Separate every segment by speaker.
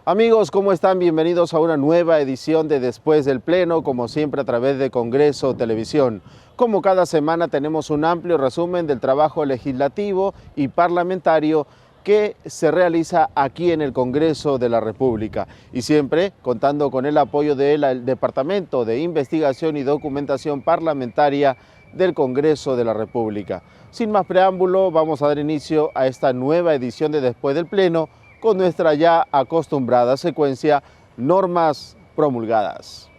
Speaker 1: Amigos, ¿cómo están? Bienvenidos a una nueva edición de Después del Pleno, como siempre a través de Congreso Televisión. Como cada semana tenemos un amplio resumen del trabajo legislativo y parlamentario que se realiza aquí en el Congreso de la República y siempre contando con el apoyo del Departamento de Investigación y Documentación Parlamentaria del Congreso de la República. Sin más preámbulo, vamos a dar inicio a esta nueva edición de Después del Pleno con nuestra ya acostumbrada secuencia Normas Promulgadas.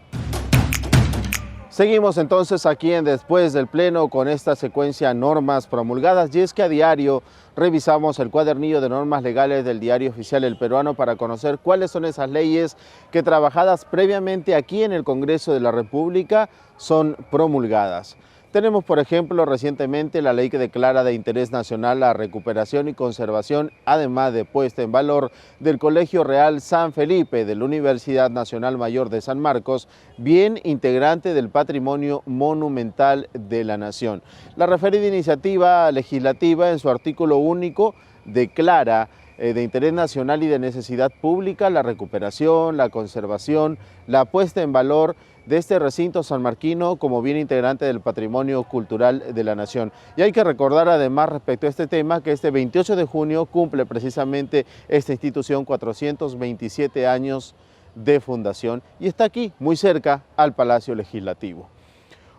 Speaker 1: Seguimos entonces aquí en Después del Pleno con esta secuencia Normas Promulgadas, y es que a diario revisamos el cuadernillo de normas legales del Diario Oficial El Peruano para conocer cuáles son esas leyes que, trabajadas previamente aquí en el Congreso de la República, son promulgadas. Tenemos, por ejemplo, recientemente la ley que declara de interés nacional la recuperación y conservación, además de puesta en valor, del Colegio Real San Felipe de la Universidad Nacional Mayor de San Marcos, bien integrante del patrimonio monumental de la nación. La referida iniciativa legislativa, en su artículo único, declara de interés nacional y de necesidad pública la recuperación, la conservación, la puesta en valor de este recinto sanmarquino como bien integrante del patrimonio cultural de la nación. Y hay que recordar además respecto a este tema que este 28 de junio cumple precisamente esta institución 427 años de fundación y está aquí muy cerca al Palacio Legislativo.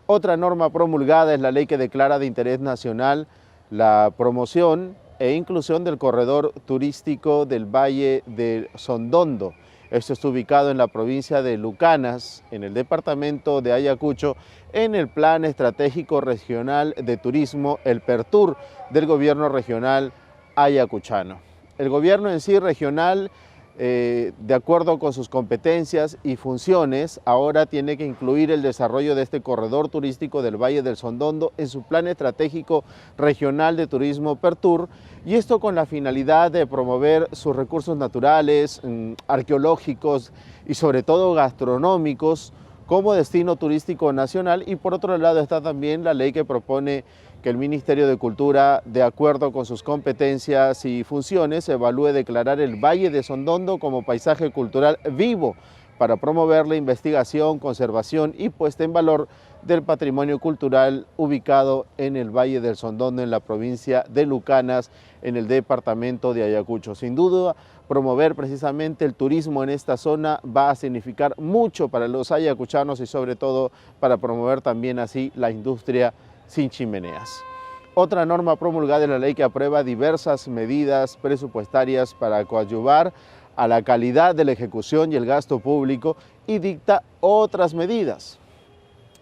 Speaker 1: Otra norma promulgada es la ley que declara de interés nacional la promoción e inclusión del corredor turístico del Valle de Sondondo. Esto está ubicado en la provincia de Lucanas, en el departamento de Ayacucho, en el Plan Estratégico Regional de Turismo, el PERTUR, del gobierno regional ayacuchano. El gobierno en sí regional, de acuerdo con sus competencias y funciones, ahora tiene que incluir el desarrollo de este corredor turístico del Valle del Sondondo en su Plan Estratégico Regional de Turismo PERTUR, y esto con la finalidad de promover sus recursos naturales, arqueológicos y sobre todo gastronómicos como destino turístico nacional. Y por otro lado está también la ley que propone que el Ministerio de Cultura, de acuerdo con sus competencias y funciones, evalúe declarar el Valle de Sondondo como paisaje cultural vivo para promover la investigación, conservación y puesta en valor del patrimonio cultural ubicado en el Valle del Sondondo, en la provincia de Lucanas, en el departamento de Ayacucho. Sin duda, promover precisamente el turismo en esta zona va a significar mucho para los ayacuchanos y sobre todo para promover también así la industria sin chimeneas. Otra norma promulgada es la ley que aprueba diversas medidas presupuestarias para coadyuvar a la calidad de la ejecución y el gasto público y dicta otras medidas.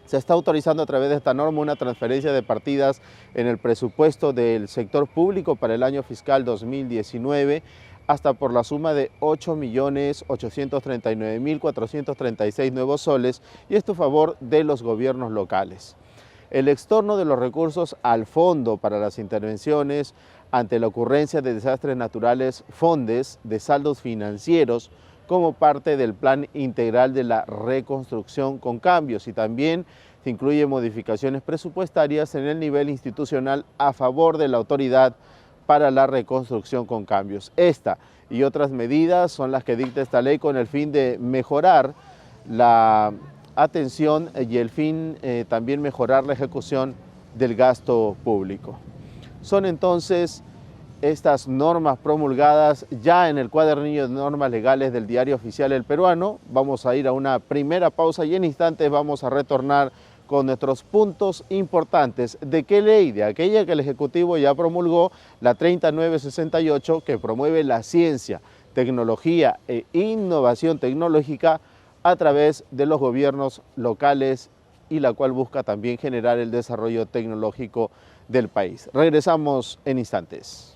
Speaker 1: Se está autorizando a través de esta norma una transferencia de partidas en el presupuesto del sector público para el año fiscal 2019 hasta por la suma de 8.839.436 nuevos soles, y esto a favor de los gobiernos locales. El extorno de los recursos al Fondo para las Intervenciones ante la ocurrencia de desastres naturales, FONDES, de saldos financieros como parte del Plan Integral de la Reconstrucción con Cambios, y también se incluye modificaciones presupuestarias en el nivel institucional a favor de la Autoridad para la Reconstrucción con Cambios. Esta y otras medidas son las que dicta esta ley con el fin de mejorar la atención y el fin también mejorar la ejecución del gasto público. Son entonces estas normas promulgadas ya en el cuadernillo de normas legales del Diario Oficial El Peruano. Vamos a ir a una primera pausa y en instantes vamos a retornar con nuestros puntos importantes. ¿De qué ley? De aquella que el Ejecutivo ya promulgó, la 3968, que promueve la ciencia, tecnología e innovación tecnológica a través de los gobiernos locales y la cual busca también generar el desarrollo tecnológico del país. Regresamos en instantes.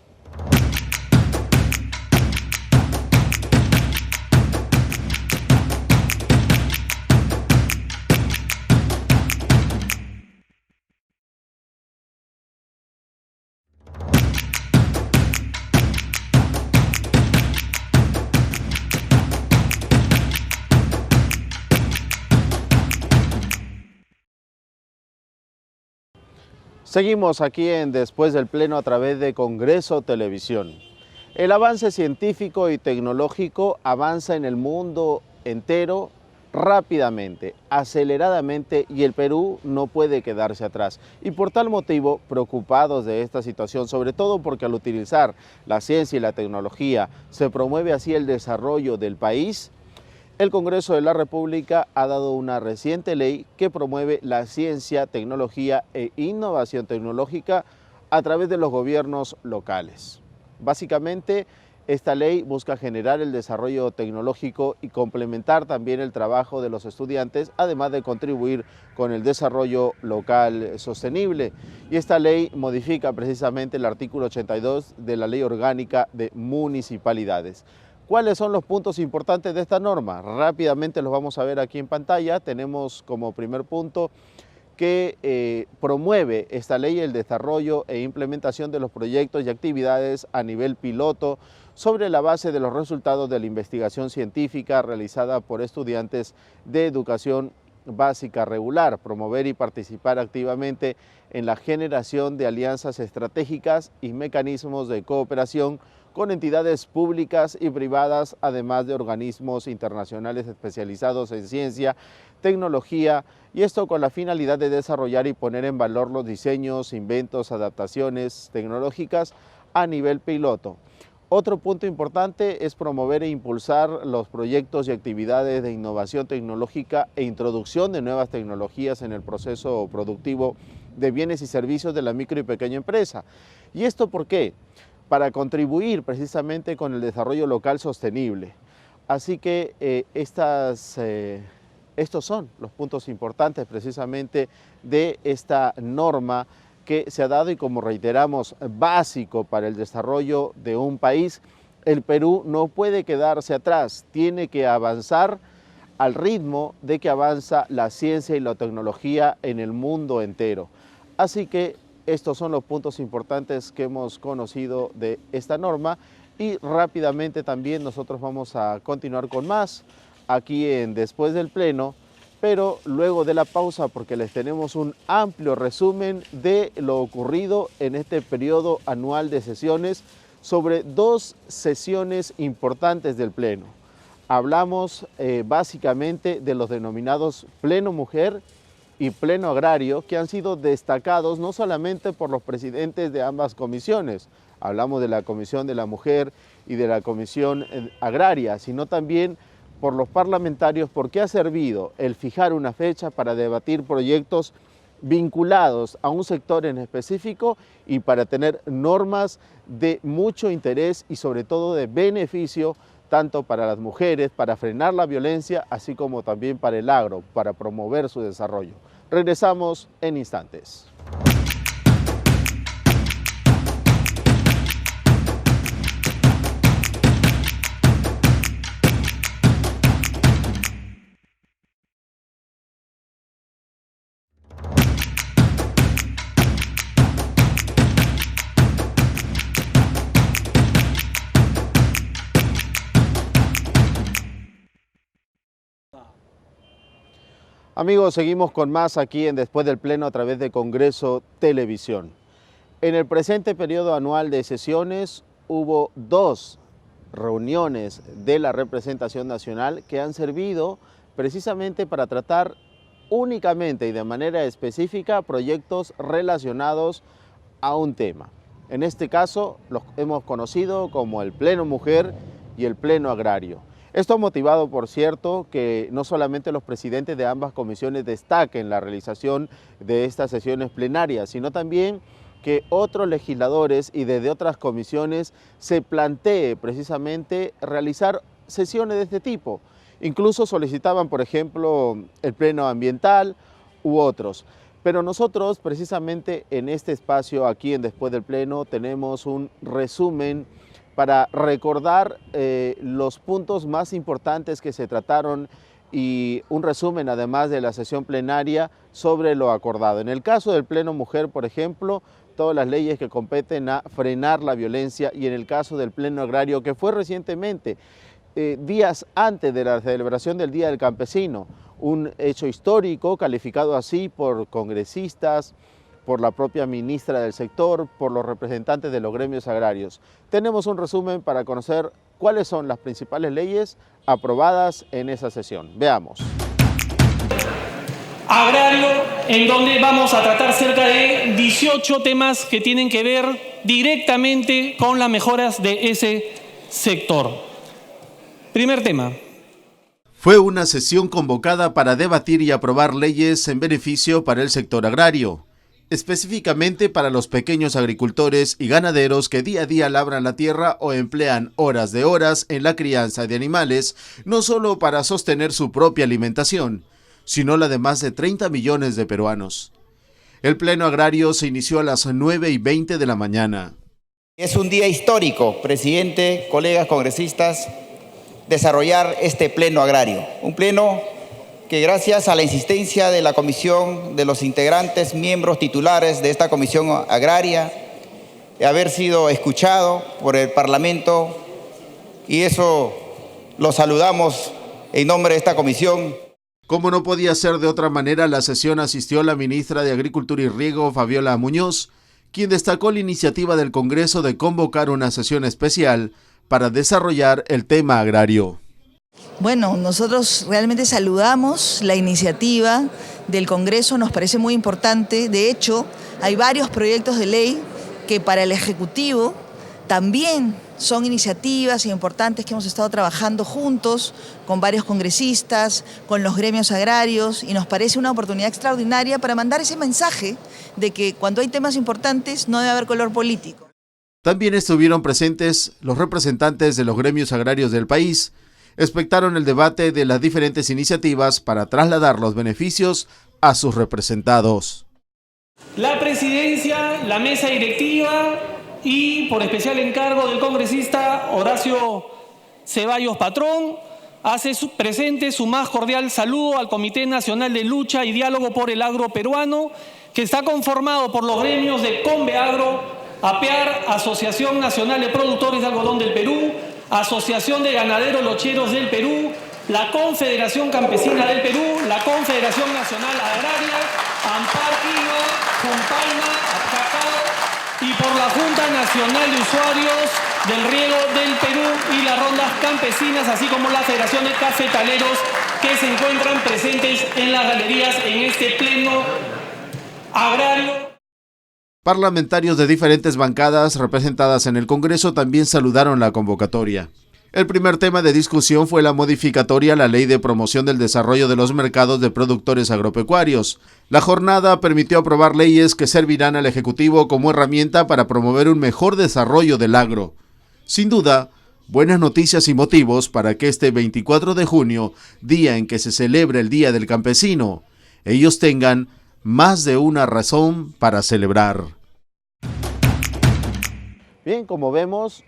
Speaker 1: Seguimos aquí en Después del Pleno a través de Congreso Televisión. El avance científico y tecnológico avanza en el mundo entero rápidamente, aceleradamente, y el Perú no puede quedarse atrás. Y por tal motivo, preocupados de esta situación, sobre todo porque al utilizar la ciencia y la tecnología se promueve así el desarrollo del país, el Congreso de la República ha dado una reciente ley que promueve la ciencia, tecnología e innovación tecnológica a través de los gobiernos locales. Básicamente, esta ley busca generar el desarrollo tecnológico y complementar también el trabajo de los estudiantes, además de contribuir con el desarrollo local sostenible. Y esta ley modifica precisamente el artículo 82 de la Ley Orgánica de Municipalidades. ¿Cuáles son los puntos importantes de esta norma? Rápidamente los vamos a ver aquí en pantalla. Tenemos como primer punto que promueve esta ley el desarrollo e implementación de los proyectos y actividades a nivel piloto sobre la base de los resultados de la investigación científica realizada por estudiantes de educación básica regular, promover y participar activamente en la generación de alianzas estratégicas y mecanismos de cooperación con entidades públicas y privadas, además de organismos internacionales especializados en ciencia, tecnología, y esto con la finalidad de desarrollar y poner en valor los diseños, inventos, adaptaciones tecnológicas a nivel piloto. Otro punto importante es promover e impulsar los proyectos y actividades de innovación tecnológica e introducción de nuevas tecnologías en el proceso productivo de bienes y servicios de la micro y pequeña empresa. ¿Y esto por qué? Para contribuir precisamente con el desarrollo local sostenible. Así que estos son los puntos importantes precisamente de esta norma que se ha dado y, como reiteramos, básico para el desarrollo de un país. El Perú no puede quedarse atrás, tiene que avanzar al ritmo de que avanza la ciencia y la tecnología en el mundo entero. Así que estos son los puntos importantes que hemos conocido de esta norma, y rápidamente también nosotros vamos a continuar con más aquí en Después del Pleno, pero luego de la pausa, porque les tenemos un amplio resumen de lo ocurrido en este periodo anual de sesiones sobre dos sesiones importantes del Pleno. Hablamos básicamente de los denominados Pleno Mujer y Pleno Agrario, que han sido destacados no solamente por los presidentes de ambas comisiones, hablamos de la Comisión de la Mujer y de la Comisión Agraria, sino también por los parlamentarios, porque ha servido el fijar una fecha para debatir proyectos vinculados a un sector en específico y para tener normas de mucho interés y sobre todo de beneficio tanto para las mujeres, para frenar la violencia, así como también para el agro, para promover su desarrollo. Regresamos en instantes. Amigos, seguimos con más aquí en Después del Pleno a través de Congreso Televisión. En el presente periodo anual de sesiones hubo dos reuniones de la representación nacional que han servido precisamente para tratar únicamente y de manera específica proyectos relacionados a un tema. En este caso los hemos conocido como el Pleno Mujer y el Pleno Agrario. Esto ha motivado, por cierto, que no solamente los presidentes de ambas comisiones destaquen la realización de estas sesiones plenarias, sino también que otros legisladores y desde otras comisiones se plantee precisamente realizar sesiones de este tipo. Incluso solicitaban, por ejemplo, el Pleno Ambiental u otros. Pero nosotros, precisamente en este espacio, aquí en Después del Pleno, tenemos un resumen para recordar los puntos más importantes que se trataron y un resumen además de la sesión plenaria sobre lo acordado. En el caso del Pleno Mujer, por ejemplo, todas las leyes que competen a frenar la violencia, y en el caso del Pleno Agrario, que fue recientemente, días antes de la celebración del Día del Campesino, un hecho histórico calificado así por congresistas, por la propia ministra del sector, por los representantes de los gremios agrarios. Tenemos un resumen para conocer cuáles son las principales leyes aprobadas en esa sesión. Veamos.
Speaker 2: Agrario, en donde vamos a tratar cerca de 18 temas que tienen que ver directamente con las mejoras de ese sector. Primer tema.
Speaker 1: Fue una sesión convocada para debatir y aprobar leyes en beneficio para el sector agrario, específicamente para los pequeños agricultores y ganaderos que día a día labran la tierra o emplean horas de horas en la crianza de animales, no solo para sostener su propia alimentación, sino la de más de 30 millones de peruanos. El pleno agrario se inició a las 9:20 de la mañana.
Speaker 3: Es un día histórico, presidente, colegas congresistas, desarrollar este pleno agrario. Un pleno que gracias a la insistencia de la comisión, de los integrantes, miembros titulares de esta comisión agraria, de haber sido escuchado por el Parlamento, y eso lo saludamos en nombre de esta comisión.
Speaker 1: Como no podía ser de otra manera, a la sesión asistió la ministra de Agricultura y Riego, Fabiola Muñoz, quien destacó la iniciativa del Congreso de convocar una sesión especial para desarrollar el tema agrario.
Speaker 4: Bueno, nosotros realmente saludamos la iniciativa del Congreso, nos parece muy importante. De hecho, hay varios proyectos de ley que para el Ejecutivo también son iniciativas importantes que hemos estado trabajando juntos con varios congresistas, con los gremios agrarios, y nos parece una oportunidad extraordinaria para mandar ese mensaje de que cuando hay temas importantes no debe haber color político.
Speaker 1: También estuvieron presentes los representantes de los gremios agrarios del país. Expectaron el debate de las diferentes iniciativas para trasladar los beneficios a sus representados.
Speaker 2: La presidencia, la mesa directiva y por especial encargo del congresista Horacio Ceballos Patrón, hace presente su más cordial saludo al Comité Nacional de Lucha y Diálogo por el Agro Peruano, que está conformado por los gremios de Conveagro, APEAR, Asociación Nacional de Productores de Algodón del Perú, Asociación de Ganaderos Locheros del Perú, la Confederación Campesina del Perú, la Confederación Nacional Agraria, AMPAR, Jumpaina, Cacao, y por la Junta Nacional de Usuarios del Riego del Perú y las rondas campesinas, así como la Federación de Cafetaleros, que se encuentran presentes en las galerías en este pleno agrario.
Speaker 1: Parlamentarios de diferentes bancadas representadas en el Congreso también saludaron la convocatoria. El primer tema de discusión fue la modificatoria a la Ley de Promoción del Desarrollo de los Mercados de Productores Agropecuarios. La jornada permitió aprobar leyes que servirán al Ejecutivo como herramienta para promover un mejor desarrollo del agro. Sin duda, buenas noticias y motivos para que este 24 de junio, día en que se celebra el Día del Campesino, ellos tengan más de una razón para celebrar. Bien, como vemos,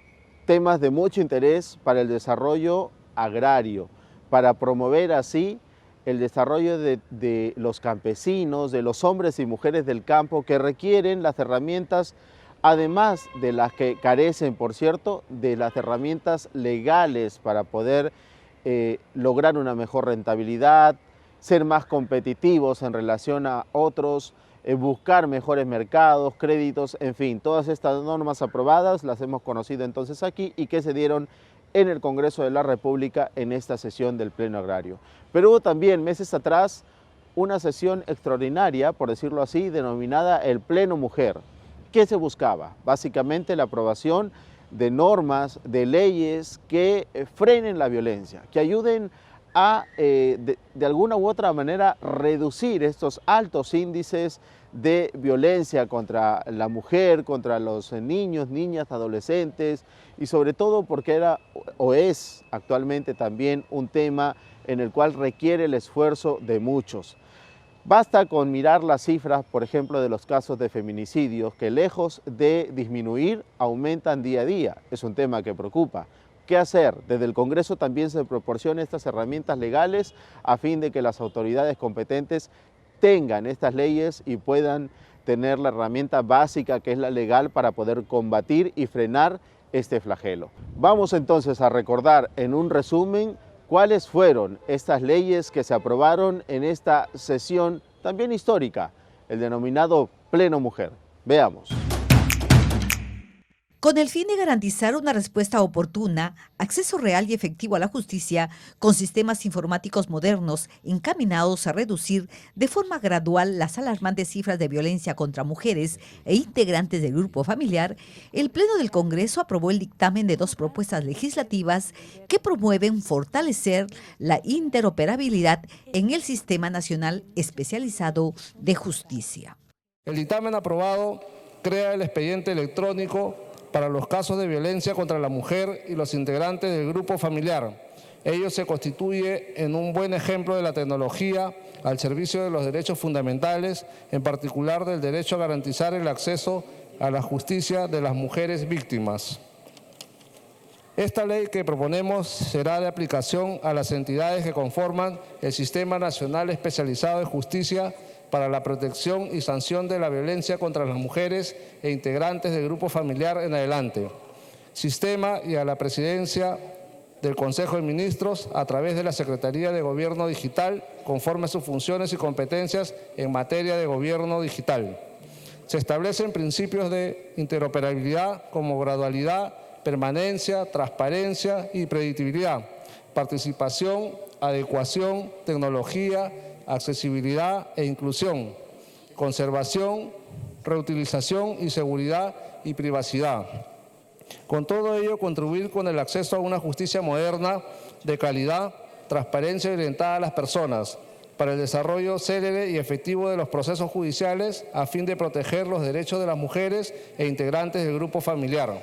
Speaker 1: temas de mucho interés para el desarrollo agrario, para promover así el desarrollo de los campesinos, de los hombres y mujeres del campo que requieren las herramientas, además de las que carecen, por cierto, de las herramientas legales para poder lograr una mejor rentabilidad, ser más competitivos en relación a otros, buscar mejores mercados, créditos, en fin, todas estas normas aprobadas las hemos conocido entonces aquí y que se dieron en el Congreso de la República en esta sesión del Pleno Agrario. Pero hubo también meses atrás una sesión extraordinaria, por decirlo así, denominada el Pleno Mujer. ¿Qué se buscaba? Básicamente la aprobación de normas, de leyes que frenen la violencia, que ayuden a, de alguna u otra manera, reducir estos altos índices de violencia contra la mujer, contra los niños, niñas, adolescentes, y sobre todo porque era o es actualmente también un tema en el cual requiere el esfuerzo de muchos. Basta con mirar las cifras, por ejemplo, de los casos de feminicidios, que lejos de disminuir, aumentan día a día. Es un tema que preocupa. ¿Qué hacer? Desde el Congreso también se proporcionan estas herramientas legales a fin de que las autoridades competentes tengan estas leyes y puedan tener la herramienta básica que es la legal para poder combatir y frenar este flagelo. Vamos entonces a recordar en un resumen cuáles fueron estas leyes que se aprobaron en esta sesión también histórica, el denominado Pleno Mujer. Veamos.
Speaker 5: Con el fin de garantizar una respuesta oportuna, acceso real y efectivo a la justicia, con sistemas informáticos modernos encaminados a reducir de forma gradual las alarmantes cifras de violencia contra mujeres e integrantes del grupo familiar, el Pleno del Congreso aprobó el dictamen de 2 propuestas legislativas que promueven fortalecer la interoperabilidad en el Sistema Nacional Especializado de Justicia.
Speaker 6: El dictamen aprobado crea el expediente electrónico para los casos de violencia contra la mujer y los integrantes del grupo familiar. Ello se constituye en un buen ejemplo de la tecnología al servicio de los derechos fundamentales, en particular del derecho a garantizar el acceso a la justicia de las mujeres víctimas. Esta ley que proponemos será de aplicación a las entidades que conforman el Sistema Nacional Especializado de Justicia para la protección y sanción de la violencia contra las mujeres e integrantes del grupo familiar en adelante. Sistema y a la presidencia del Consejo de Ministros a través de la Secretaría de Gobierno Digital, conforme a sus funciones y competencias en materia de gobierno digital. Se establecen principios de interoperabilidad como gradualidad, permanencia, transparencia y predictibilidad, participación, adecuación, tecnología, accesibilidad e inclusión, conservación, reutilización y seguridad y privacidad. Con todo ello, contribuir con el acceso a una justicia moderna, de calidad, transparencia y orientada a las personas, para el desarrollo célere y efectivo de los procesos judiciales a fin de proteger los derechos de las mujeres e integrantes del grupo familiar,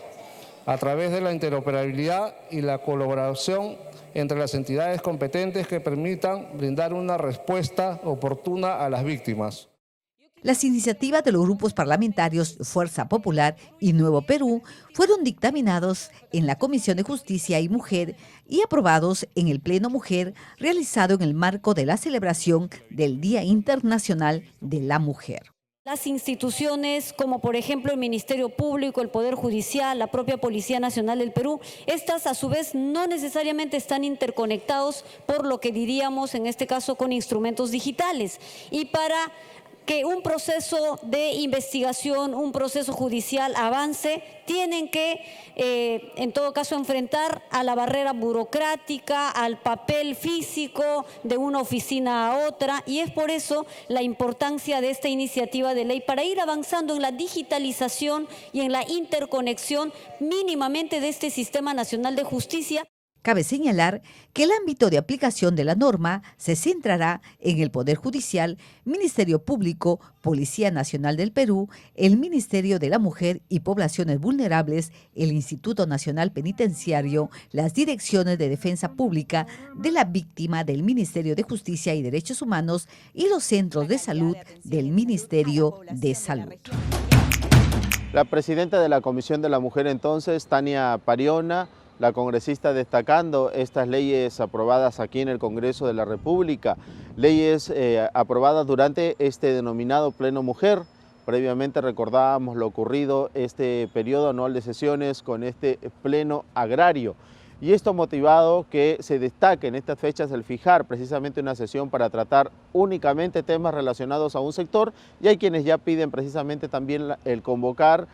Speaker 6: a través de la interoperabilidad y la colaboración entre las entidades competentes que permitan brindar una respuesta oportuna a las víctimas.
Speaker 5: Las iniciativas de los grupos parlamentarios Fuerza Popular y Nuevo Perú fueron dictaminados en la Comisión de Justicia y Mujer y aprobados en el Pleno Mujer realizado en el marco de la celebración del Día Internacional de la Mujer.
Speaker 7: Las instituciones como por ejemplo el Ministerio Público, el Poder Judicial, la propia Policía Nacional del Perú, estas a su vez no necesariamente están interconectados por lo que diríamos en este caso con instrumentos digitales. Y para que un proceso de investigación, un proceso judicial avance, tienen que, en todo caso, enfrentar a la barrera burocrática, al papel físico de una oficina a otra, y es por eso la importancia de esta iniciativa de ley para ir avanzando en la digitalización y en la interconexión mínimamente de este Sistema Nacional de Justicia.
Speaker 5: Cabe señalar que el ámbito de aplicación de la norma se centrará en el Poder Judicial, Ministerio Público, Policía Nacional del Perú, el Ministerio de la Mujer y Poblaciones Vulnerables, el Instituto Nacional Penitenciario, las Direcciones de Defensa Pública de la Víctima del Ministerio de Justicia y Derechos Humanos y los centros de salud del Ministerio de Salud.
Speaker 1: La presidenta de la Comisión de la Mujer entonces, Tania Pariona, la congresista destacando estas leyes aprobadas aquí en el Congreso de la República, leyes aprobadas durante este denominado Pleno Mujer. Previamente recordábamos lo ocurrido este periodo anual de sesiones con este Pleno Agrario. Y esto ha motivado que se destaque en estas fechas el fijar precisamente una sesión para tratar únicamente temas relacionados a un sector, y hay quienes ya piden precisamente también el convocar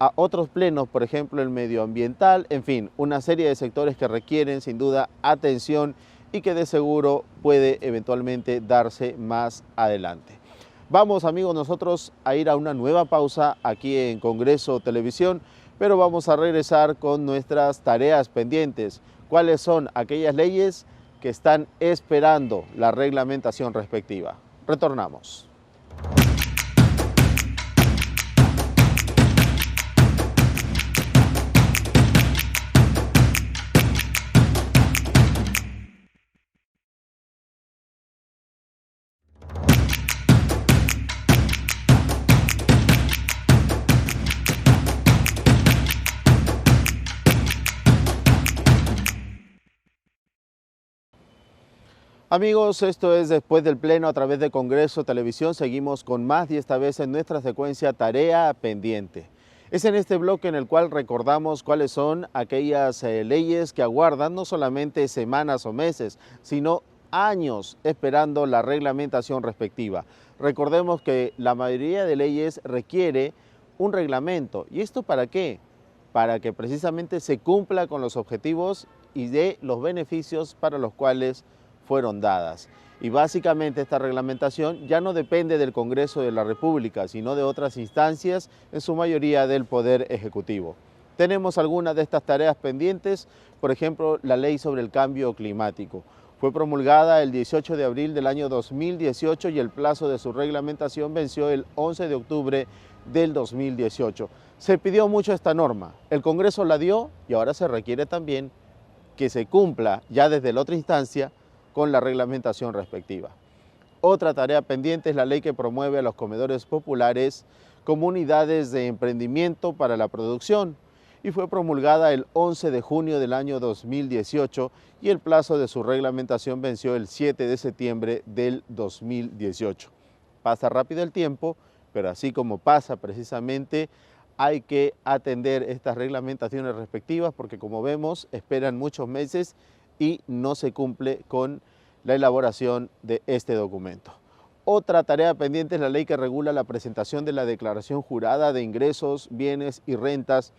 Speaker 1: a otros plenos, por ejemplo el medioambiental, en fin, una serie de sectores que requieren sin duda atención y que de seguro puede eventualmente darse más adelante. Vamos amigos nosotros a ir a una nueva pausa aquí en Congreso Televisión, pero vamos a regresar con nuestras tareas pendientes. ¿Cuáles son aquellas leyes que están esperando la reglamentación respectiva? Retornamos. Amigos, esto es Después del Pleno a través de Congreso Televisión. Seguimos con más y esta vez en nuestra secuencia Tarea Pendiente. Es en este bloque en el cual recordamos cuáles son aquellas leyes que aguardan no solamente semanas o meses, sino años esperando la reglamentación respectiva. Recordemos que la mayoría de leyes requiere un reglamento. ¿Y esto para qué? Para que precisamente se cumpla con los objetivos y dé los beneficios para los cuales fueron dadas. Y básicamente esta reglamentación ya no depende del Congreso de la República, sino de otras instancias, en su mayoría del Poder Ejecutivo. Tenemos algunas de estas tareas pendientes, por ejemplo, la Ley sobre el Cambio Climático. Fue promulgada el 18 de abril del año 2018 y el plazo de su reglamentación venció el 11 de octubre del 2018. Se pidió mucho esta norma, el Congreso la dio y ahora se requiere también que se cumpla ya desde la otra instancia con la reglamentación respectiva. Otra tarea pendiente es la ley que promueve a los comedores populares como unidades de emprendimiento para la producción y fue promulgada el 11 de junio del año 2018 y el plazo de su reglamentación venció el 7 de septiembre del 2018. Pasa rápido el tiempo, pero así como pasa precisamente, hay que atender estas reglamentaciones respectivas porque, como vemos, esperan muchos meses y no se cumple con la elaboración de este documento. Otra tarea pendiente es la ley que regula la presentación de la declaración jurada de ingresos, bienes y rentas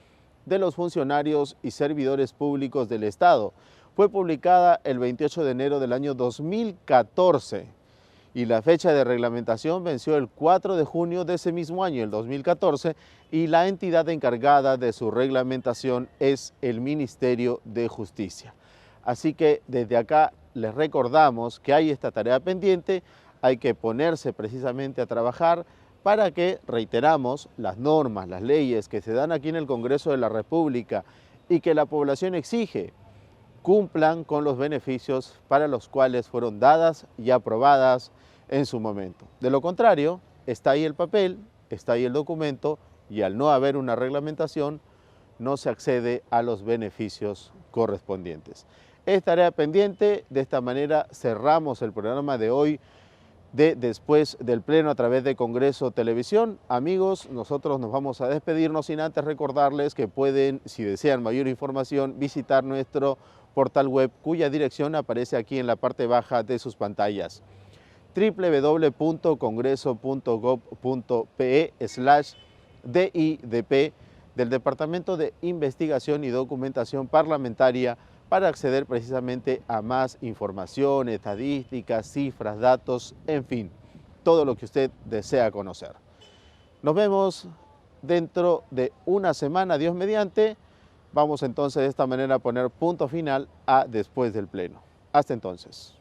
Speaker 1: de los funcionarios y servidores públicos del Estado. Fue publicada el 28 de enero del año 2014 y la fecha de reglamentación venció el 4 de junio de ese mismo año, el 2014, y la entidad encargada de su reglamentación es el Ministerio de Justicia. Así que desde acá les recordamos que hay esta tarea pendiente, hay que ponerse precisamente a trabajar para que, reiteramos, las normas, las leyes que se dan aquí en el Congreso de la República y que la población exige, cumplan con los beneficios para los cuales fueron dadas y aprobadas en su momento. De lo contrario, está ahí el papel, está ahí el documento y al no haber una reglamentación, no se accede a los beneficios correspondientes. Es tarea pendiente, de esta manera cerramos el programa de hoy de Después del Pleno a través de Congreso Televisión. Amigos, nosotros nos vamos a despedirnos sin antes recordarles que pueden, si desean mayor información, visitar nuestro portal web cuya dirección aparece aquí en la parte baja de sus pantallas: www.congreso.gov.pe/DIDP del Departamento de Investigación y Documentación Parlamentaria, para acceder precisamente a más información, estadísticas, cifras, datos, en fin, todo lo que usted desea conocer. Nos vemos dentro de una semana, Dios mediante. Vamos entonces de esta manera a poner punto final a Después del Pleno. Hasta entonces.